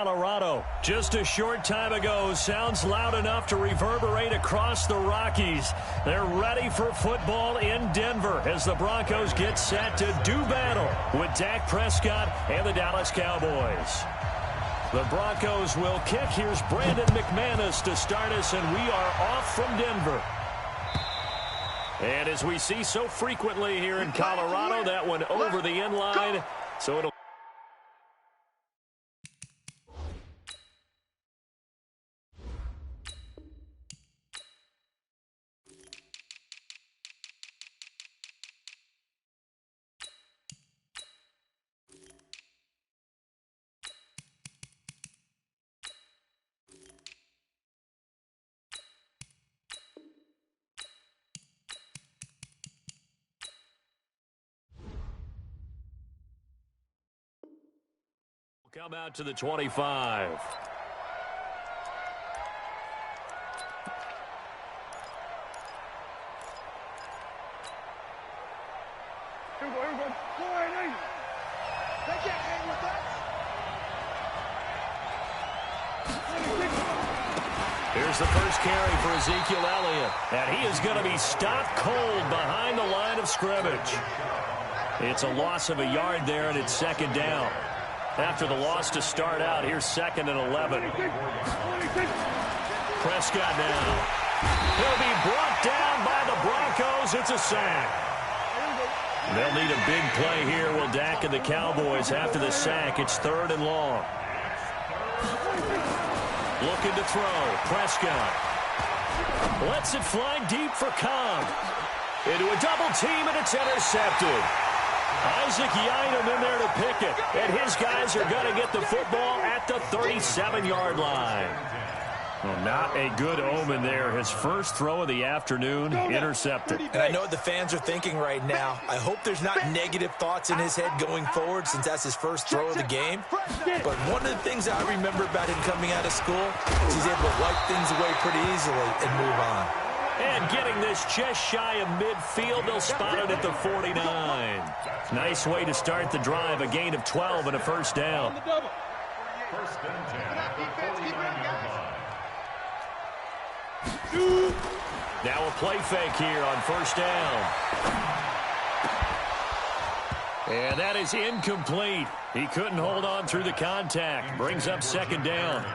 Colorado. Just a short time ago, sounds loud enough to reverberate across the Rockies. They're ready for football in Denver as the Broncos get set to do battle with Dak Prescott and the Dallas Cowboys. The Broncos will kick. Here's Brandon McManus to start us, and we are off from Denver. And as we see so frequently here in Colorado, that one over the end line. So it'll come out to the 25. Here's the first carry for Ezekiel Elliott, and he is going to be stopped cold behind the line of scrimmage. It's a loss of a yard there, and it's second down. After the loss to start out, here's 2nd and 11. Prescott now. He'll be brought down by the Broncos. It's a sack. They'll need a big play here, will Dak and the Cowboys. After the sack, it's 3rd and long. Looking to throw. Prescott lets it fly deep for Cobb. Into a double team, and it's intercepted. Isaac Yianum in there to pick it. And his guys are going to get the football at the 37-yard line. Well, not a good omen there. His first throw of the afternoon, intercepted. And I know what the fans are thinking right now. I hope there's not negative thoughts in his head going forward since that's his first throw of the game. But one of the things I remember about him coming out of school is he's able to wipe things away pretty easily and move on. And getting this just shy of midfield, they'll spot it at the 49. Nice way to start the drive, a gain of 12 and a first down. Now a play fake here on first down. And that is incomplete. He couldn't hold on through the contact. Brings up second down.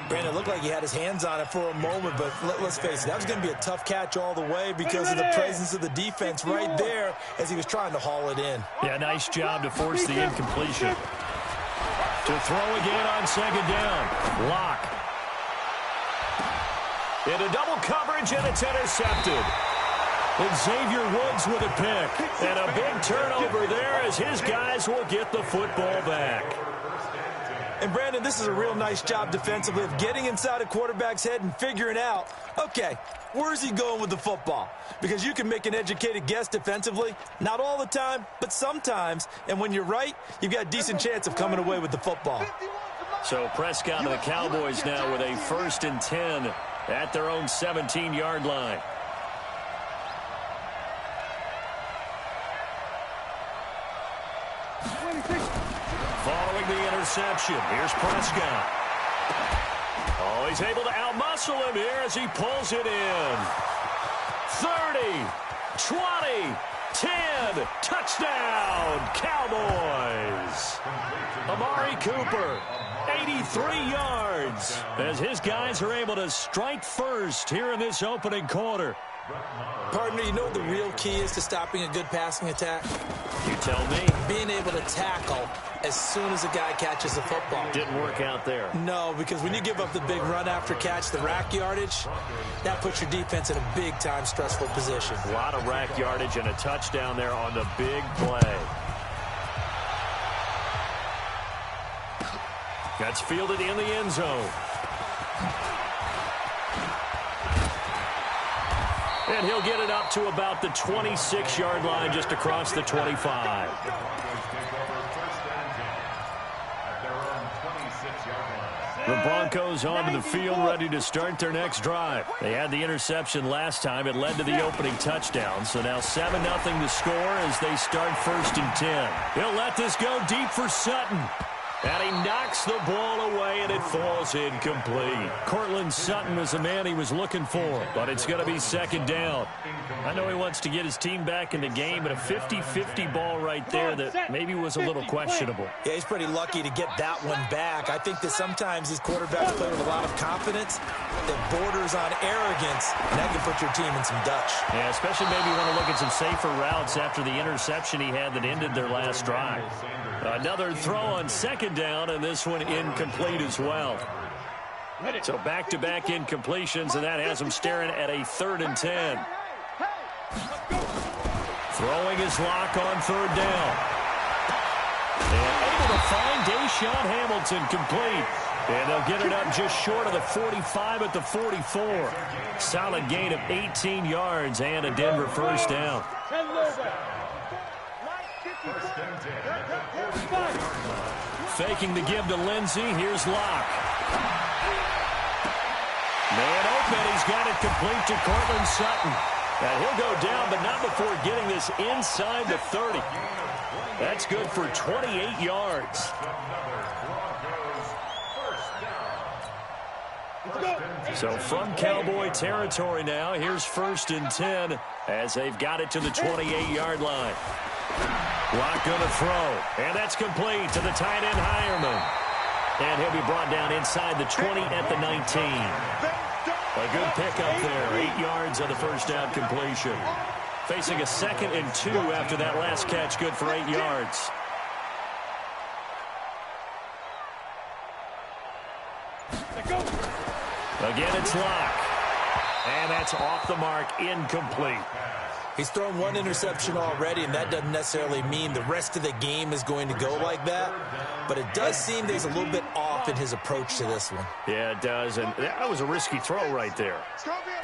Brandon, it looked like he had his hands on it for a moment, but let's face it, that was going to be a tough catch all the way because of the presence of the defense right there as he was trying to haul it in. Yeah, nice job to force the incompletion. To throw again on second down. Lock. Into double coverage, and it's intercepted. And Xavier Woods with a pick. And a big turnover there as his guys will get the football back. And, Brandon, this is a real nice job defensively of getting inside a quarterback's head and figuring out, okay, where's he going with the football? Because you can make an educated guess defensively, not all the time, but sometimes. And when you're right, you've got a decent chance of coming away with the football. So Prescott and the Cowboys now with a 1st and 10 at their own 17-yard line. Following the interception, here's Prescott. Oh, he's able to outmuscle him here as he pulls it in. 30, 20, 10, touchdown, Cowboys. Amari Cooper, 83 yards, as his guys are able to strike first here in this opening quarter. Partner, you know what the real key is to stopping a good passing attack? You tell me. Being able to tackle as soon as a guy catches the football. Didn't work out there. No, because when you give up the big run after catch, the rack yardage, that puts your defense in a big-time stressful position. A lot of rack yardage and a touchdown there on the big play. That's fielded in the end zone. And he'll get it up to about the 26-yard line just across the 25. The Broncos onto the field, ready to start their next drive. They had the interception last time. It led to the opening touchdown. So now 7-0 to score as they start 1st and 10. He'll let this go deep for Sutton. And he knocks the ball away, and it falls incomplete. Cortland Sutton was the man he was looking for, but it's going to be second down. I know he wants to get his team back in the game, but a 50-50 ball right there that maybe was a little questionable. Yeah, he's pretty lucky to get that one back. I think that sometimes these quarterbacks play with a lot of confidence that borders on arrogance, and that can put your team in some Dutch. Yeah, especially maybe you want to look at some safer routes after the interception he had that ended their last drive. Another throw on second down, and this one incomplete as well. So back-to-back incompletions, and that has him staring at a 3rd and 10. Throwing his lock on 3rd down. And able to find Deshaun Hamilton complete. And they'll get it up just short of the 45 at the 44. Solid gain of 18 yards and a Denver first down. Faking the give to Lindsey. Here's Locke. Man open. He's got it complete to Cortland Sutton. And he'll go down, but not before getting this inside the 30. That's good for 28 yards. So from Cowboy territory now, here's 1st and 10 as they've got it to the 28-yard line. Locke going to throw, and that's complete to the tight end Hireman. And he'll be brought down inside the 20 at the 19. A good pickup there, 8 yards on the first down completion. Facing a 2nd and 2 after that last catch, good for 8 yards. Again, it's Locke. And that's off the mark, incomplete. He's thrown one interception already, and that doesn't necessarily mean the rest of the game is going to go like that. But it does seem there's a little bit off in his approach to this one. Yeah, it does, and that was a risky throw right there.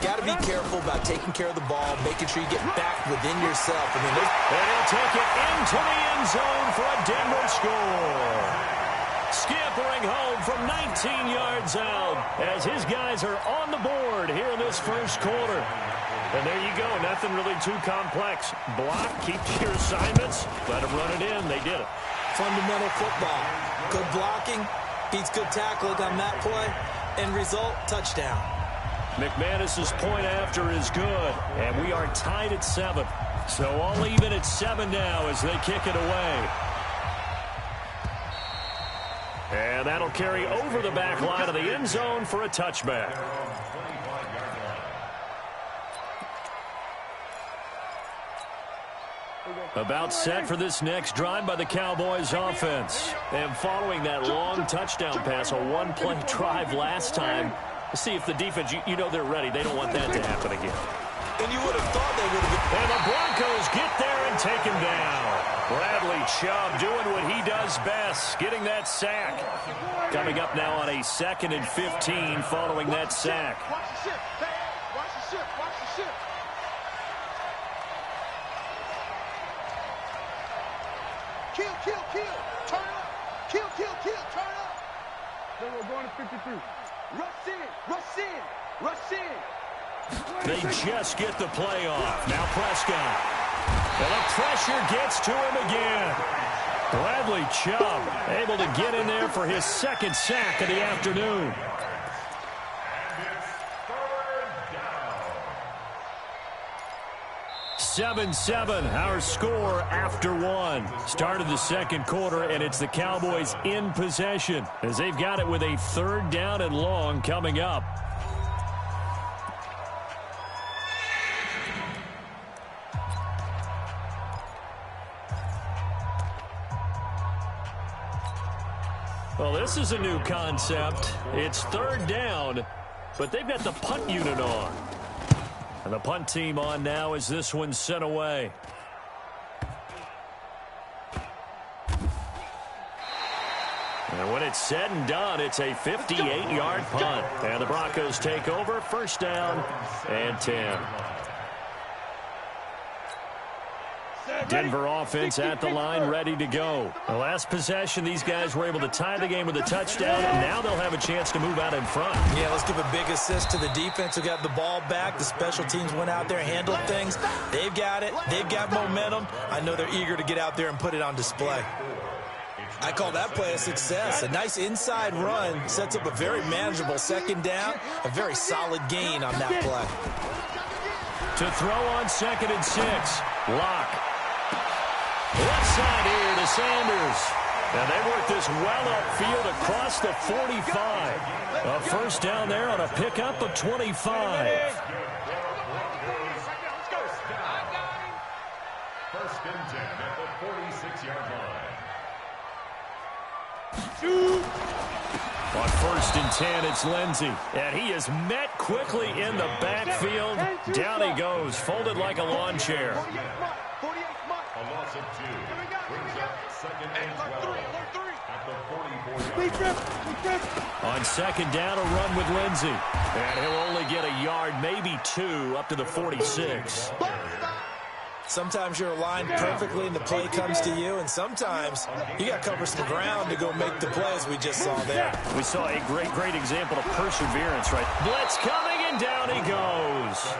Got to be careful about taking care of the ball, making sure you get back within yourself. I mean, and he'll take it into the end zone for a Denver score. Scampering home from 19 yards out as his guys are on the board here in this first quarter. And there you go, nothing really too complex. Block, keep your assignments, let them run it in. They did it. Fundamental football. Good blocking, beats good tackling on that play. End result, touchdown. McManus's point after is good, and we are tied at 7. So all even at 7 now as they kick it away. And that'll carry over the back line of the end zone for a touchback. About set for this next drive by the Cowboys offense. And following that long touchdown pass, a one-play drive last time, see if the defense, you know they're ready. They don't want that to happen again. And you would have thought they would have been. And the Broncos get there and take him down. Bradley Chubb doing what he does best, getting that sack. Coming up now on a 2nd and 15 following that sack. Watch the ship. Watch the ship. Watch the ship. Kill, kill, kill. Turn up. Kill, kill, kill. Turn up. Then we're going to 53. Rush in. Rush in. Rush in. They just get the play off. Now Prescott. And the pressure gets to him again. Bradley Chubb able to get in there for his 2nd sack of the afternoon. Seven, our score after 1. Started the second quarter, and it's the Cowboys in possession as they've got it with a 3rd down and long coming up. Well, this is a new concept. It's 3rd down, but they've got the punt unit on. And the punt team on now as this one's sent away. And when it's said and done, it's a 58-yard punt. And the Broncos take over, 1st down and 10. Denver offense at the line, ready to go. The last possession, these guys were able to tie the game with a touchdown, and now they'll have a chance to move out in front. Yeah, let's give a big assist to the defense who got the ball back. The special teams went out there, handled things. They've got it. They've got momentum. I know they're eager to get out there and put it on display. I call that play a success. A nice inside run sets up a very manageable second down, a very solid gain on that play. To throw on 2nd and 6. Locke. Left side here to Sanders. And they work this well upfield across the 45. A first down there on a pickup of 25. First and 10 at the 46-yard line. On 1st and 10, it's Lindsey. And he is met quickly in the backfield. Down he goes, folded like a lawn chair. A loss of 2. Brings up 2nd and 12 at the 44-yard line. On 2nd down, a run with Lindsey. And he'll only get a yard, maybe 2, up to the 46. Sometimes you're aligned perfectly and the play comes to you, and sometimes you got to cover some ground to go make the play, as we just saw there. We saw a great example of perseverance, right? Blitz coming, and down he goes.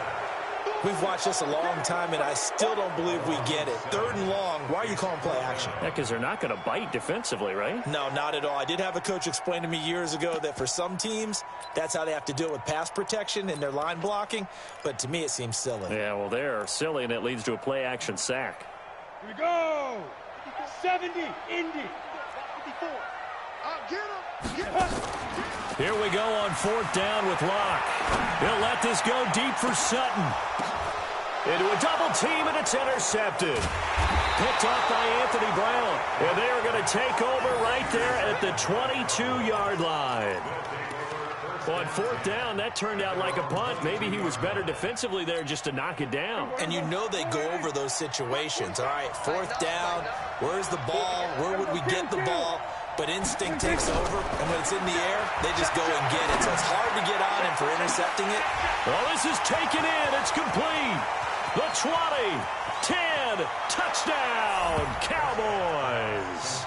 We've watched this a long time, and I still don't believe we get it. 3rd and long, why are you calling play action? Yeah, because they're not going to bite defensively, right? No, not at all. I did have a coach explain to me years ago that for some teams, that's how they have to deal with pass protection and their line blocking, but to me it seems silly. Yeah, well, they're silly, and it leads to a play action sack. Here we go. 70, Indy. 54. Get him. Here we go on 4th down with Locke. He'll let this go deep for Sutton. Into a double team, and it's intercepted. Picked off by Anthony Brown. And they are going to take over right there at the 22-yard line. On 4th down, that turned out like a punt. Maybe he was better defensively there just to knock it down. And you know they go over those situations. All right, 4th down, where's the ball? Where would we get the ball? But instinct takes over, and when it's in the air, they just go and get it. So it's hard to get on him for intercepting it. Well, this is taken in. It's complete. The 20, 10, touchdown, Cowboys.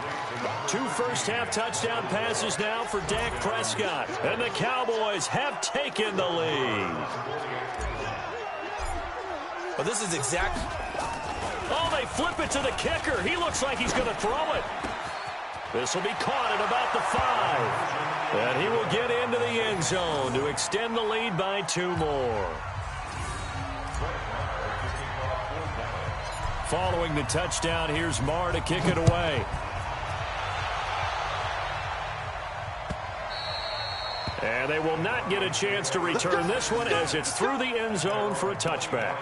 2 first-half touchdown passes now for Dak Prescott. And the Cowboys have taken the lead. Well, this is exactly... Oh, they flip it to the kicker. He looks like he's going to throw it. This will be caught at about the 5. And he will get into the end zone to extend the lead by 2 more. Following the touchdown, here's Marr to kick it away. And they will not get a chance to return this one as it's through the end zone for a touchback.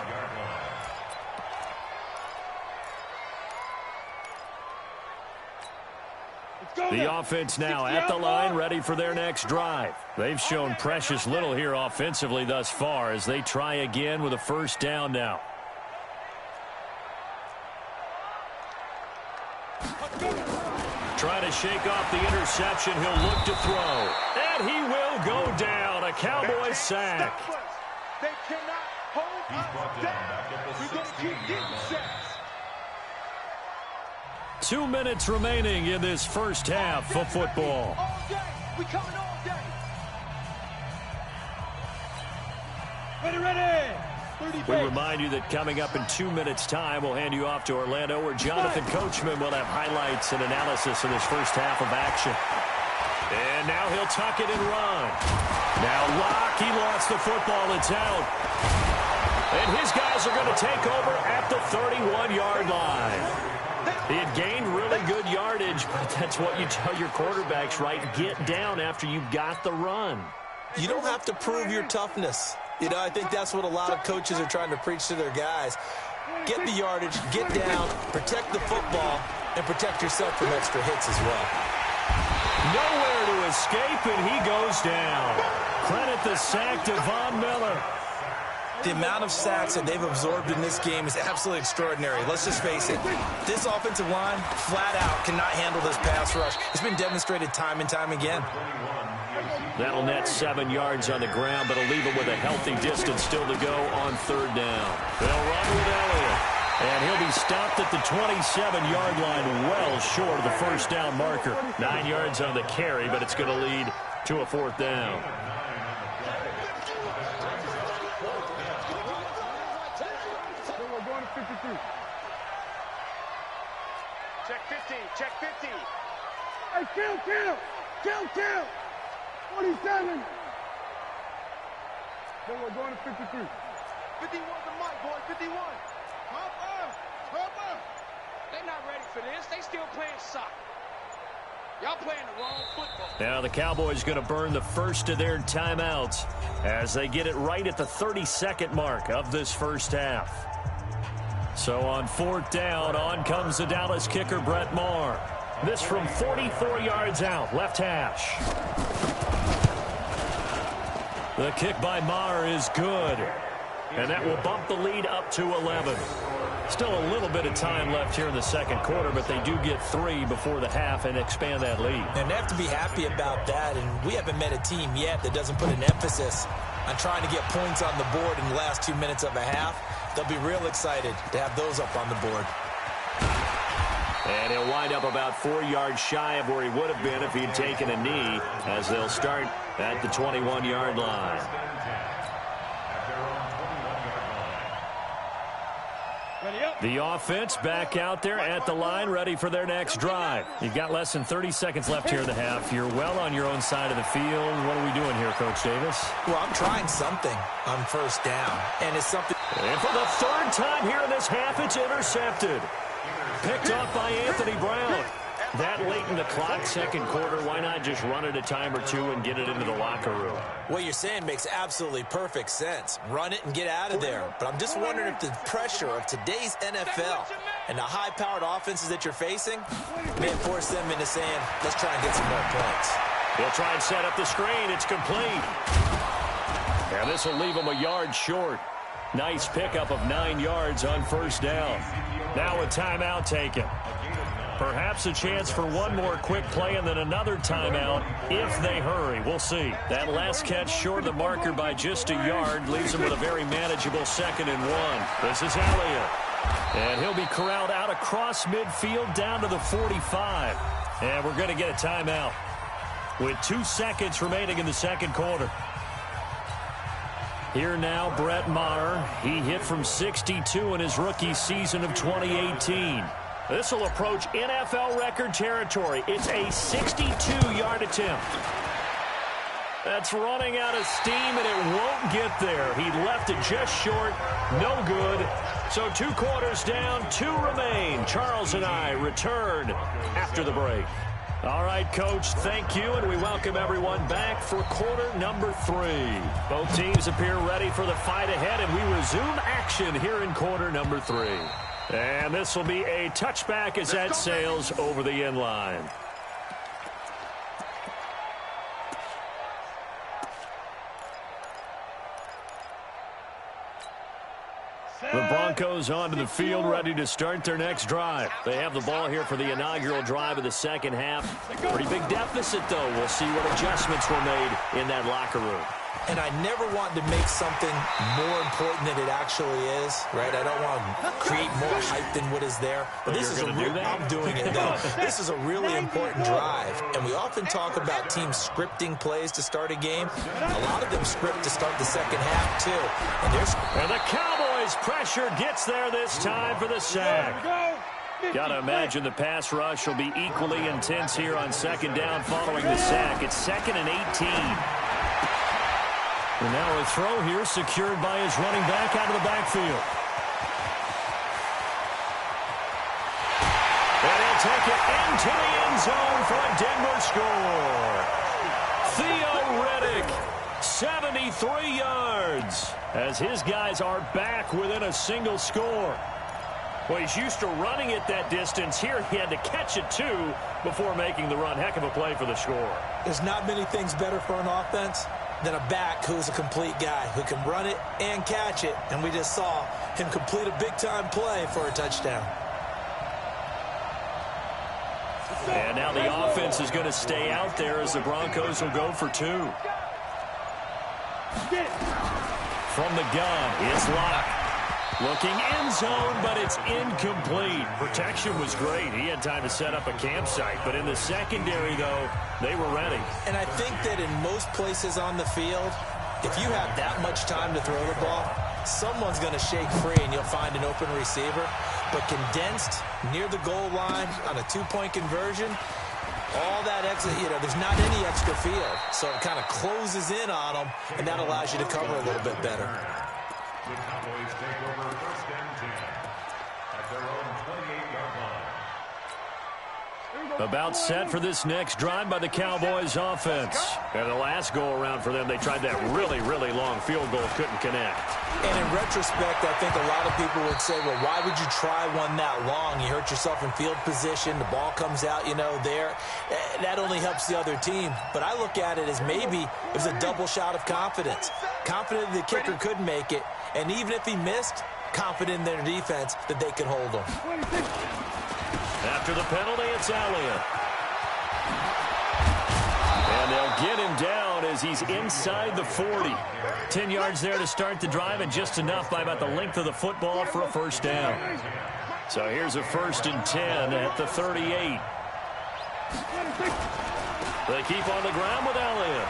The offense now at the line, ready for their next drive. They've shown precious little here offensively thus far as they try again with a first down now. Trying to shake off the interception. He'll look to throw. And he will go down. A Cowboys sack. They cannot hold us down. We're going to keep getting sacks. 2 minutes remaining in this first half of football. All day. We coming all day. Ready. We remind you that coming up in 2 minutes' time, we'll hand you off to Orlando, where Jonathan Coachman will have highlights and analysis of this first half of action. And now he'll tuck it and run. Now Locke, he lost the football. It's out. And his guys are going to take over at the 31-yard line. He had gained really good yardage, but that's what you tell your quarterbacks, right? Get down after you got the run. You don't have to prove your toughness. You know, I think that's what a lot of coaches are trying to preach to their guys. Get the yardage, get down, protect the football, and protect yourself from extra hits as well. Nowhere to escape, and he goes down. Credit the sack to Von Miller. The amount of sacks that they've absorbed in this game is absolutely extraordinary. Let's just face it. This offensive line, flat out, cannot handle this pass rush. It's been demonstrated time and time again. That'll net 7 yards on the ground, but it'll leave him with a healthy distance still to go on 3rd down. They'll run with Elliott, and he'll be stopped at the 27-yard line, well short of the first down marker. 9 yards on the carry, but it's going to lead to a 4th down. We're going to 53. Check 50. Hey, kill. 47. Then we're going to 53. 51's the mic, boy, 51. Hopper. They're not ready for this. They still playing soccer. Y'all playing the wrong football. Now the Cowboys going to burn the first of their timeouts as they get it right at the 32nd mark of this first half. So on 4th down, on comes the Dallas kicker, Brett Maher. This from 44 yards out, left hash. The kick by Maher is good. And that will bump the lead up to 11. Still a little bit of time left here in the second quarter, but they do get 3 before the half and expand that lead. And they have to be happy about that, and we haven't met a team yet that doesn't put an emphasis on trying to get points on the board in the last 2 minutes of a half. They'll be real excited to have those up on the board. And he'll wind up about 4 yards shy of where he would have been if he'd taken a knee, as they'll start at the 21-yard line. The offense back out there at the line, ready for their next drive. You've got less than 30 seconds left here in the half. You're well on your own side of the field. What are we doing here, Coach Davis? Well, I'm trying something on first down, and it's something. And for the third time here in this half, it's intercepted. Picked off by Anthony Brown. That late in the clock, second quarter, why not just run it a time or two and get it into the locker room? What you're saying makes absolutely perfect sense. Run it and get out of there. But I'm just wondering if the pressure of today's NFL and the high-powered offenses that you're facing may force them into saying, let's try and get some more points. He'll try and set up the screen. It's complete. And this will leave him a yard short. Nice pickup of 9 yards on first down. Now a timeout taken. Perhaps a chance for one more quick play and then another timeout if they hurry. We'll see. That last catch short of the marker by just a yard leaves him with a very manageable 2nd and 1. This is Elliott. And he'll be corralled out across midfield down to the 45. And we're going to get a timeout with 2 seconds remaining in the second quarter. Here now, Brett Maher. He hit from 62 in his rookie season of 2018. This will approach NFL record territory. It's a 62-yard attempt. That's running out of steam, and it won't get there. He left it just short. No good. So 2 quarters down, 2 remain. Charles and I return after the break. All right, Coach, thank you, and we welcome everyone back for quarter number 3. Both teams appear ready for the fight ahead, and we resume action here in quarter number 3. And this will be a touchback as that sails over the end line. The Broncos onto the field, ready to start their next drive. They have the ball here for the inaugural drive of the second half. Pretty big deficit, though. We'll see what adjustments were made in that locker room. And I never want to make something more important than it actually is, right? I don't want to create more hype than what is there. But this is I'm doing it, though. This is a really important drive. And we often talk about teams scripting plays to start a game. A lot of them script to start the second half, too. And the Cowboys' pressure gets there this time for the sack. Got to imagine the pass rush will be equally intense here on second down following the sack. It's 2nd and 18. And now a throw here secured by his running back out of the backfield. And he'll take it into the end zone for a Denver score. Theo Riddick, 73 yards, as his guys are back within a single score. Well, he's used to running it that distance. Here he had to catch it, too, before making the run. Heck of a play for the score. There's not many things better for an offense than a back who's a complete guy who can run it and catch it. And we just saw him complete a big-time play for a touchdown. And now the offense is going to stay out there as the Broncos will go for 2. From the gun, it's Locke. Looking end zone, but it's incomplete. Protection was great. He had time to set up a campsite. But in the secondary, though, they were ready. And I think that in most places on the field, if you have that much time to throw the ball, someone's going to shake free and you'll find an open receiver. But condensed near the goal line on a 2-point conversion, All that extra, there's not any extra field. So it kind of closes in on them, and that allows you to cover a little bit better. The Cowboys take over 1st and 10 at their own 28-yard line. About set for this next drive by the Cowboys offense. And the last go-around for them, they tried that really, really long field goal, couldn't connect. And in retrospect, I think a lot of people would say, well, why would you try one that long? You hurt yourself in field position. The ball comes out, there. That only helps the other team. But I look at it as maybe it was a double shot of confidence. Confident the kicker could make it. And even if he missed, confident in their defense that they could hold him. After the penalty, it's Elliott. And they'll get him down as he's inside the 40. 10 yards there to start the drive, and just enough by about the length of the football for a first down. So here's a 1st and 10 at the 38. They keep on the ground with Elliott.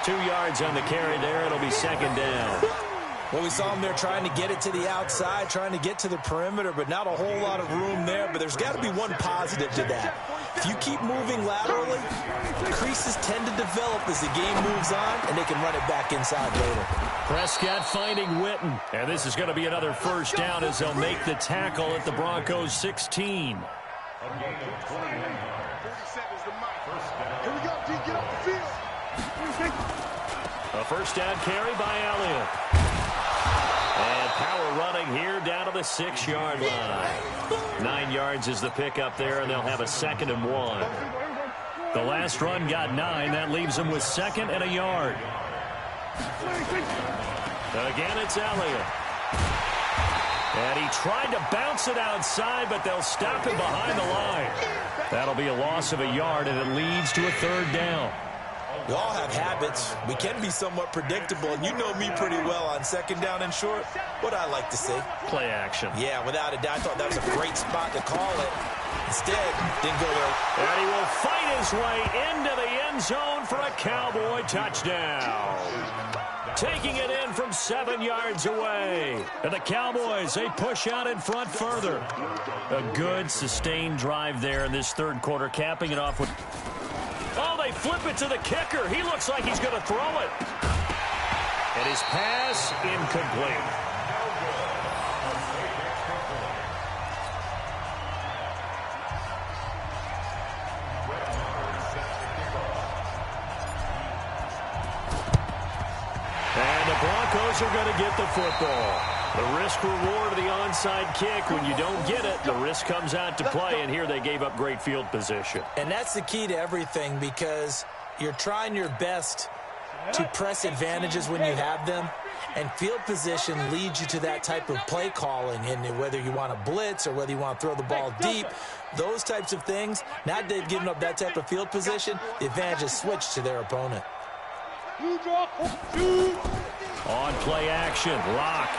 2 yards on the carry there. It'll be 2nd down. Well, we saw him there trying to get it to the outside, trying to get to the perimeter, but not a whole lot of room there. But there's got to be one positive to that. If you keep moving laterally, creases tend to develop as the game moves on, and they can run it back inside later. Prescott finding Witten, and this is going to be another first down as they'll make the tackle at the Broncos 16. A gain of 21 yards. 47 is the mic. First down. Here we go, D. Get off the field. A first down carry by Elliott. And power running here down to the 6-yard line. 9 yards is the pickup there, and they'll have a 2nd and 1. The last run got 9. That leaves them with 2nd and a yard. Again, it's Elliott. And he tried to bounce it outside, but they'll stop him behind the line. That'll be a loss of a yard, and it leads to a 3rd down. We all have habits. We can be somewhat predictable, and you know me pretty well on 2nd down and short. What I like to see. Play action. Yeah, without a doubt. I thought that was a great spot to call it. Instead, didn't go there. And he will fight his way into the end zone for a Cowboy touchdown. Taking it in from 7 yards away. And the Cowboys, they push out in front further. A good, sustained drive there in this 3rd quarter, capping it off with... Oh, they flip it to the kicker. He looks like he's going to throw it. And his pass incomplete. And the Broncos are going to get the football. The risk-reward of the onside kick, when you don't get it, the risk comes out to play, and here they gave up great field position. And that's the key to everything, because you're trying your best to press advantages when you have them, and field position leads you to that type of play calling, and whether you want to blitz or whether you want to throw the ball deep, those types of things. Now that they've given up that type of field position, the advantage is switched to their opponent. On play action, Lock.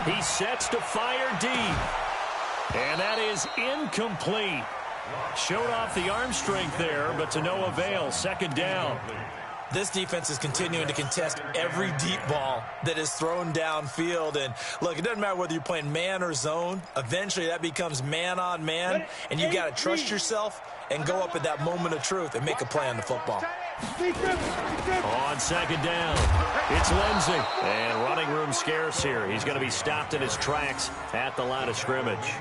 He sets to fire deep. And that is incomplete. Showed off the arm strength there, but to no avail. 2nd down. This defense is continuing to contest every deep ball that is thrown downfield. And, look, it doesn't matter whether you're playing man or zone. Eventually, that becomes man-on-man, and you've got to trust yourself and go up at that moment of truth and make a play on the football. On 2nd down, it's Lindsey. And running room scarce here. He's going to be stopped in his tracks at the line of scrimmage.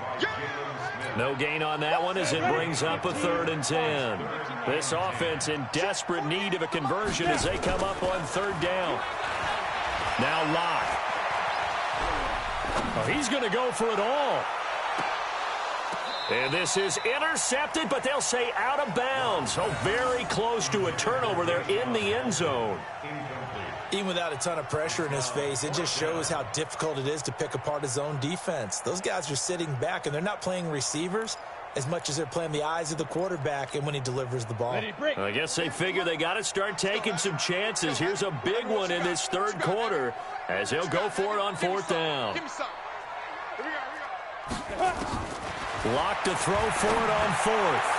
No gain on that one as it brings up a 3rd and 10. This offense in desperate need of a conversion as they come up on 3rd down. Now Locke. Oh, he's going to go for it all. And this is intercepted, but they'll say out of bounds. Oh, very close to a turnover there in the end zone. Even without a ton of pressure in his face, it just shows how difficult it is to pick apart his own defense. Those guys are sitting back, and they're not playing receivers as much as they're playing the eyes of the quarterback and when he delivers the ball. I guess they figure they got to start taking some chances. Here's a big one in this 3rd quarter as he'll go for it on 4th down. Locked to throw for it on 4th.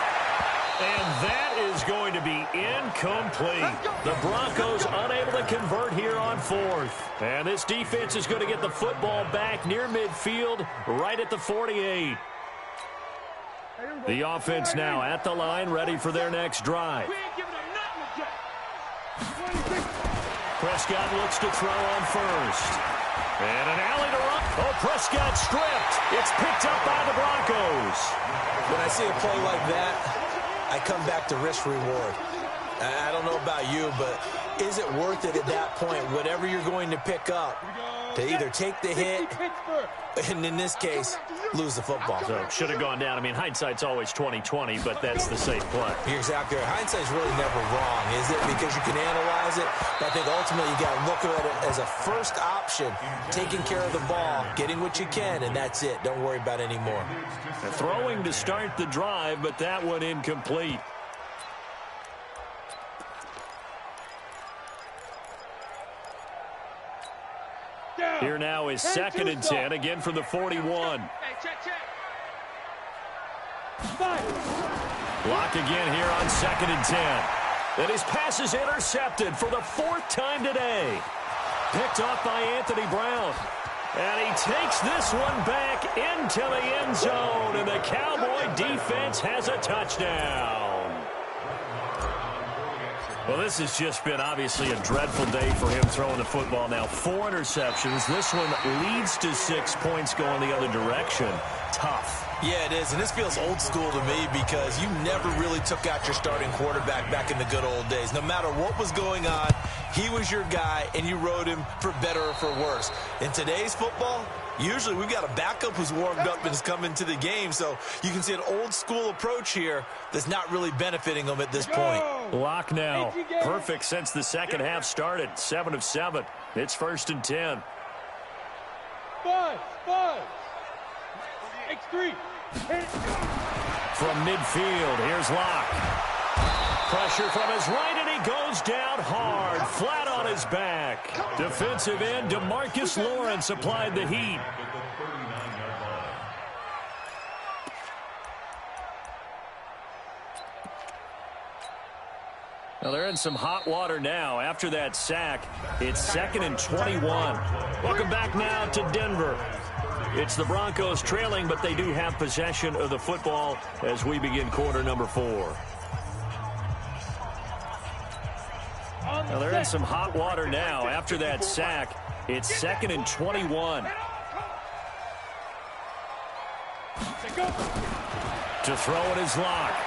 And that is going to be incomplete. The Broncos unable to convert here on 4th. And this defense is going to get the football back near midfield, right at the 48. The offense now at the line, ready for their next drive. We ain't giving them nothing to get. Prescott looks to throw on first. And an alley to run. Oh, Prescott stripped. It's picked up by the Broncos. When I see a play like that, I come back to risk-reward. I don't know about you, but is it worth it at that point, whatever you're going to pick up, to either take the hit, and in this case, lose the football? So it should have gone down. I mean, hindsight's always 20/20, but that's the safe play. You're exactly right. Hindsight's really never wrong, is it? Because you can analyze it, but I think ultimately you got to look at it as a first option, taking care of the ball, getting what you can, and that's it. Don't worry about it anymore. Throwing to start the drive, but that one incomplete. Here now is 2nd and 10, again from the 41. Hey, check. Block again here on 2nd and 10. And his pass is intercepted for the 4th time today. Picked off by Anthony Brown. And he takes this one back into the end zone. And the Cowboy defense has a touchdown. Well, this has just been obviously a dreadful day for him throwing the football. Now 4 interceptions. This one leads to 6 points going the other direction. Tough. Yeah, it is, and this feels old school to me because you never really took out your starting quarterback back in the good old days. No matter what was going on, he was your guy, and you rode him for better or for worse. In today's football, usually we've got a backup who's warmed up and has come into the game, so you can see an old school approach here that's not really benefiting them at this point. Lock now. Perfect since the second half started. 7 of 7. It's 1st and 10. Five. X3. From midfield, here's Locke. Pressure from his right, and he goes down hard, flat on his back. Defensive end DeMarcus Lawrence applied the heat. Well, they're in some hot water now. After that sack, it's 2nd and 21. Welcome back now to Denver. It's the Broncos trailing, but they do have possession of the football as we begin quarter number 4. Now they're in some hot water now. After that sack, it's 2nd and 21. To throw it is Locke.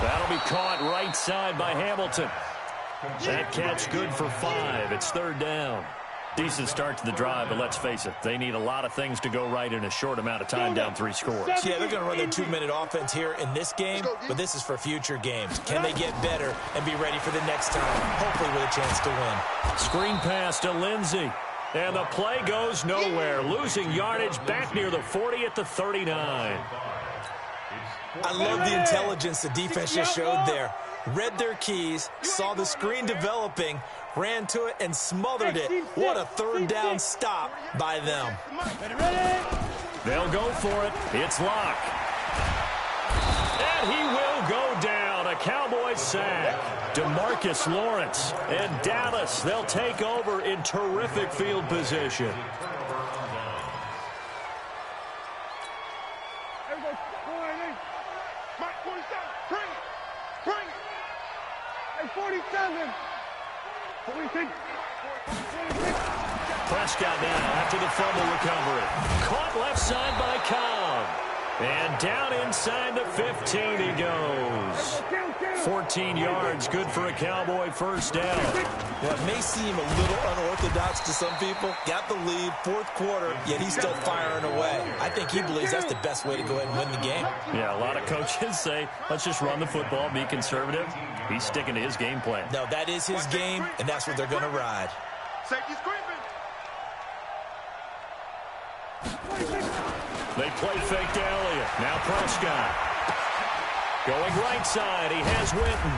That'll be caught right side by Hamilton. That catch good for 5. It's 3rd down. Decent start to the drive, but let's face it, they need a lot of things to go right in a short amount of time, down 3 scores. Yeah, they're going to run their 2-minute offense here in this game, but this is for future games. Can they get better and be ready for the next time, hopefully with a chance to win? Screen pass to Lindsey, and the play goes nowhere, losing yardage back near the 40 at the 39. I love the intelligence the defense just showed there. Read their keys, saw the screen developing, ran to it, and smothered it. What a 3rd down stop by them. They'll go for it. It's Locke. And he will go down. A Cowboys sack. DeMarcus Lawrence and Dallas, they'll take over in terrific field position. Prescott now after the fumble recovery. Caught left side by Cobb. And down inside the 15 he goes. 14 yards, good for a Cowboy 1st down. Well, it may seem a little unorthodox to some people. Got the lead, 4th quarter, yet he's still firing away. I think he believes that's the best way to go ahead and win the game. Yeah, a lot of coaches say, let's just run the football, be conservative. He's sticking to his game plan. No, that is his game, and that's what they're going to ride. Safety's creeping. They play fake to Elliott. Now Prescott. Going right side. He has Winton.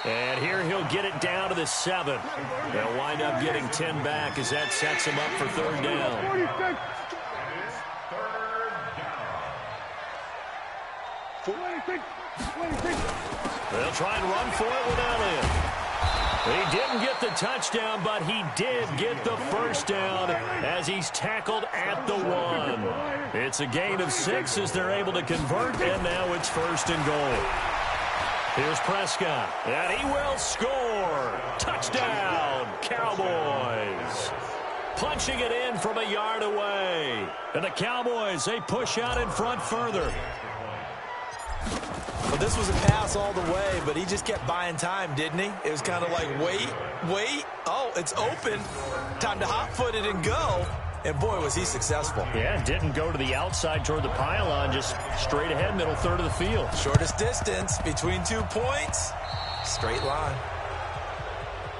And here he'll get it down to the 7. They'll wind up getting 10 back as that sets him up for 3rd down. They'll try and run for it with Elliott. He didn't get the touchdown, but he did get the first down as he's tackled at the 1. It's a gain of 6 as they're able to convert, and now it's 1st and goal. Here's Prescott, and he will score. Touchdown, Cowboys. Punching it in from a yard away. And the Cowboys, they push out in front further. Well, this was a pass all the way, but he just kept buying time, didn't he? It was kind of like, wait. Oh, it's open. Time to hot-foot it and go. And, boy, was he successful. Yeah, didn't go to the outside toward the pylon, just straight ahead, middle third of the field. Shortest distance between 2 points. Straight line.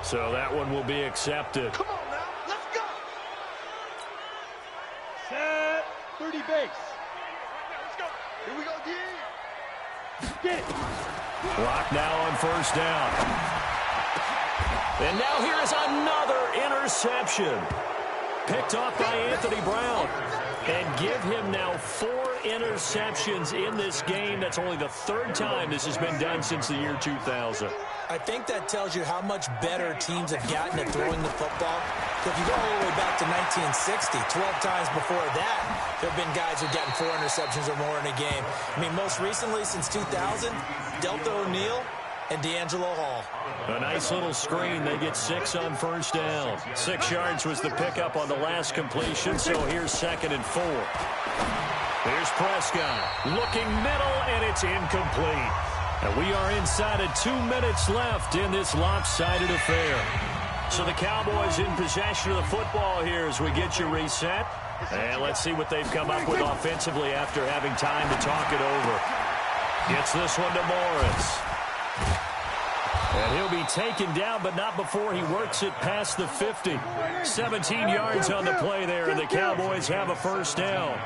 So that one will be accepted. Come on now, let's go. Set 30 base. Let's go. Here we go, D. Get it. Clock now on 1st down. And now here is another interception. Picked off by Anthony Brown. And give him now 4 interceptions in this game. That's only the 3rd time this has been done since the year 2000. I think that tells you how much better teams have gotten at throwing the football. If you go all the way back to 1960, 12 times before that, there have been guys who've gotten 4 interceptions or more in a game. I mean, most recently, since 2000, Delta O'Neal and D'Angelo Hall. A nice little screen. They get 6 on 1st down. 6 yards was the pickup on the last completion, so here's 2nd and 4. Here's Prescott. Looking middle, and it's incomplete. And we are inside of 2 minutes left in this lopsided affair. So the Cowboys in possession of the football here as we get you reset. And let's see what they've come up with offensively after having time to talk it over. Gets this one to Morris. And he'll be taken down, but not before he works it past the 50. 17 yards on the play there, and the Cowboys have a 1st down.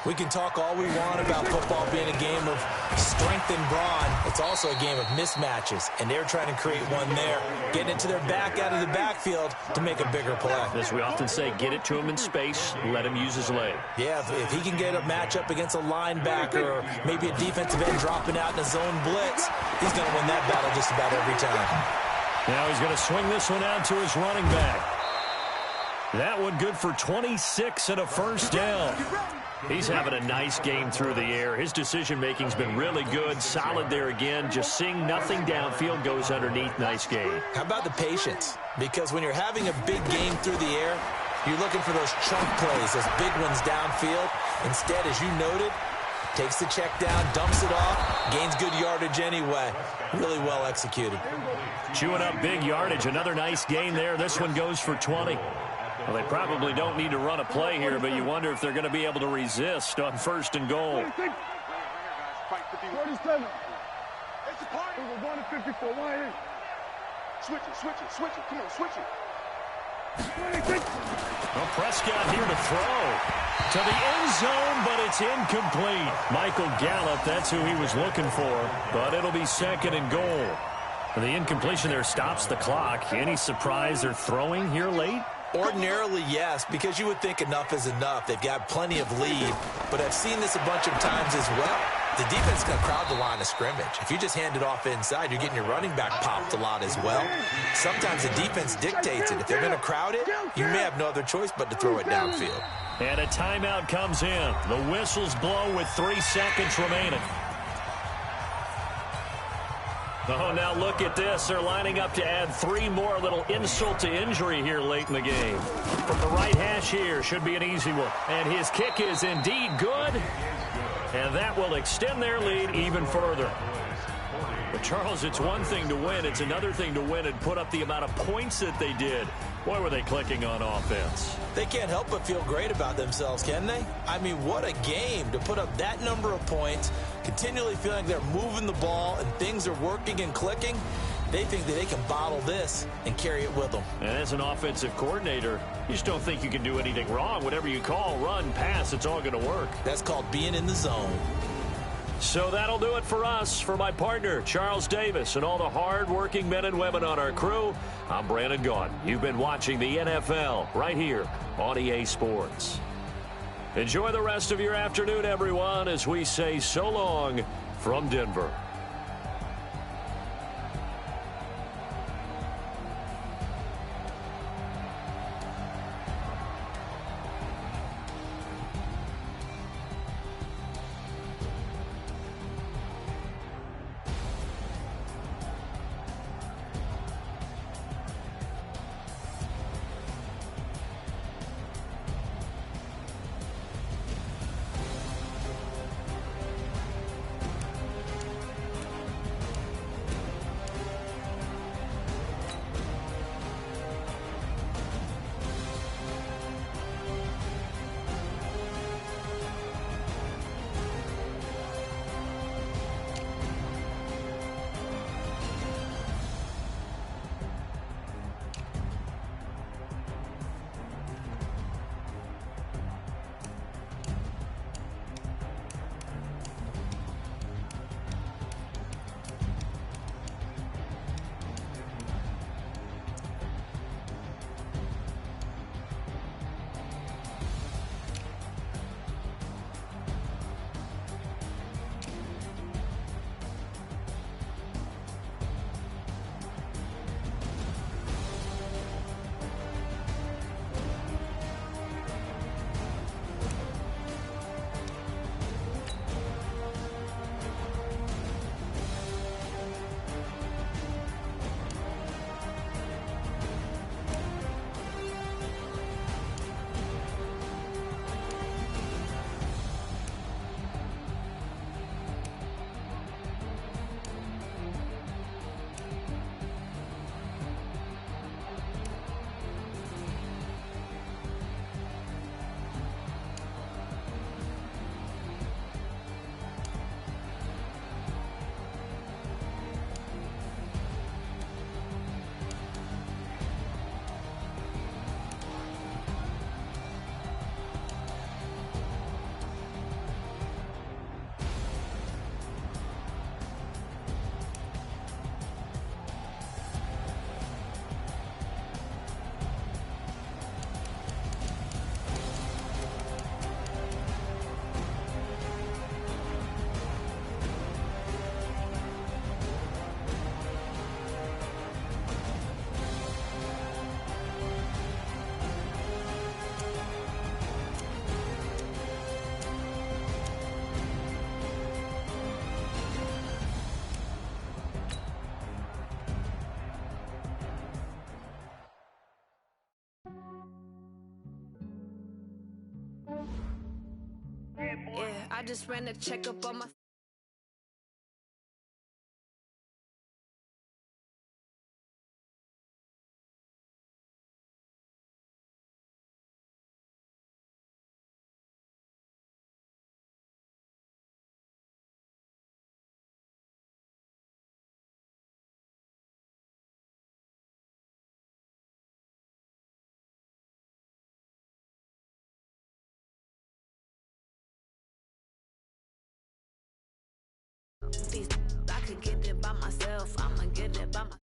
We can talk all we want about football being a game of strength and brawn. It's also a game of mismatches, and they're trying to create one there, getting it to their back out of the backfield to make a bigger play. As we often say, get it to him in space, let him use his leg. Yeah, if he can get a matchup against a linebacker or maybe a defensive end dropping out in a zone blitz, he's going to win that battle just about every time. Now he's going to swing this one out to his running back. That one good for 26 and a 1st down. He's having a nice game through the air. His decision-making's been really good. Solid there again. Just seeing nothing downfield, goes underneath. Nice game. How about the patience? Because when you're having a big game through the air, you're looking for those chunk plays, those big ones downfield. Instead, as you noted, takes the check down, dumps it off, gains good yardage anyway. Really well executed. Chewing up big yardage. Another nice gain there. This one goes for 20. Well, they probably don't need to run a play here, but you wonder if they're going to be able to resist on 1st and goal. 47. It's a party. We're going to 54. Why ain't? Switch it. Come on, switch it. Well, Prescott here to throw to the end zone, but it's incomplete. Michael Gallup, that's who he was looking for, but it'll be 2nd and goal. And the incompletion there stops the clock. Any surprise they're throwing here late? Ordinarily, yes, because you would think enough is enough. They've got plenty of lead, but I've seen this a bunch of times as well. The defense is going to crowd the line of scrimmage. If you just hand it off inside, you're getting your running back popped a lot as well. Sometimes the defense dictates it. If they're going to crowd it, you may have no other choice but to throw it downfield. And a timeout comes in. The whistles blow with 3 seconds remaining. Oh, now look at this. They're lining up to add 3 more. Little insult to injury here late in the game. From the right hash here, should be an easy one. And his kick is indeed good. And that will extend their lead even further. But, Charles, it's one thing to win. It's another thing to win and put up the amount of points that they did. Boy, were they clicking on offense. They can't help but feel great about themselves, can they? I mean, what a game to put up that number of points, continually feeling they're moving the ball and things are working and clicking. They think that they can bottle this and carry it with them. And as an offensive coordinator, you just don't think you can do anything wrong. Whatever you call, run, pass, it's all going to work. That's called being in the zone. So that'll do it for us. For my partner, Charles Davis, and all the hard-working men and women on our crew, I'm Brandon Gaudin. You've been watching the NFL right here on EA Sports. Enjoy the rest of your afternoon, everyone, as we say so long from Denver. I just ran a checkup on my. I could get it by myself. I'ma get it by myself.